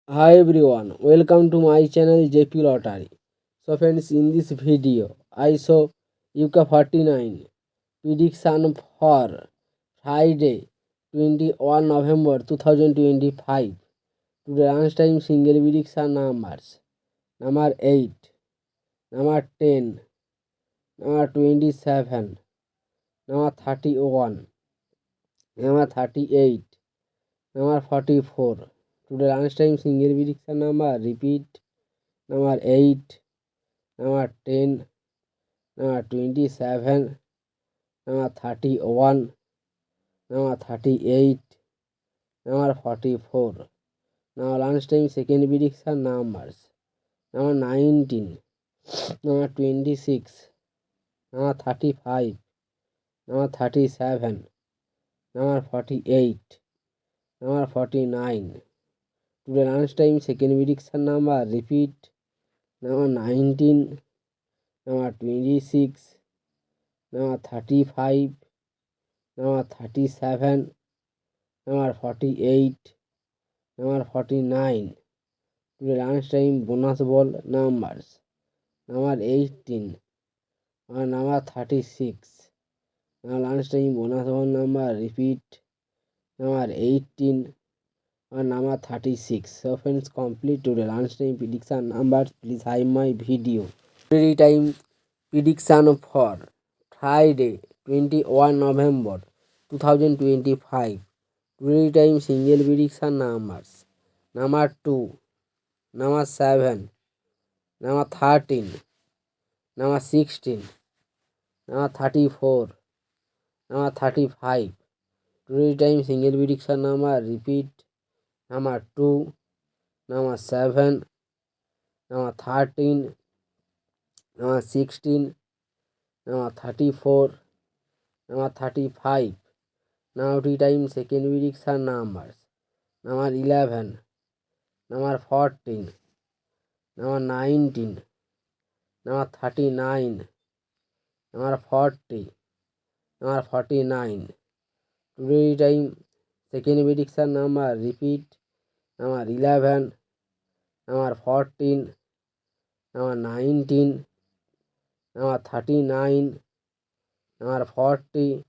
Hi everyone, welcome to my channel JP Lottery. So friends, in this video, I show UK 49 prediction for Friday 21 November 2025. Today lunchtime single prediction numbers number 8, number 10, number 27, number 31, number 38, number 44. Today lunchtime single prediction number repeat number 8, number 10, number 27, number 31, number 38, number 44. Now lunchtime second prediction numbers number 19, number 26, number 35, number 37, number 48, number 49. Today lunchtime second prediction number repeat number 19, number 26, number 35, number 37, number 48, number 49. Today lunchtime bonus ball numbers number 18 and number 36. Now lunchtime bonus ball number repeat number 18 and number 36. So friends, complete today lunchtime prediction numbers. Please hide my video. Every time prediction for Friday 21 November 2025. Today time single prediction numbers number 2, number 7, number 13, number 16, number 34, number 35. Today time single prediction number repeat number 2, number 7, number 13, number 16, number 34, number 35. Now the time second prediction numbers number 11, number 14, number 19, number 39, number 40, number 49. Today time second prediction number repeat number 11, number 14, number 19, number 39, number 40,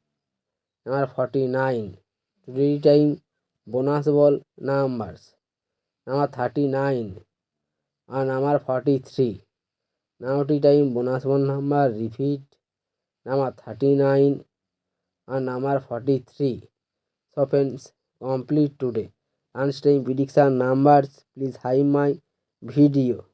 number 49. Today time bonus ball numbers number 39 and number 43. Now the time bonus ball number repeat number 39 and number 43. So friends, complete today lunchtime prediction numbers. Please hide my video.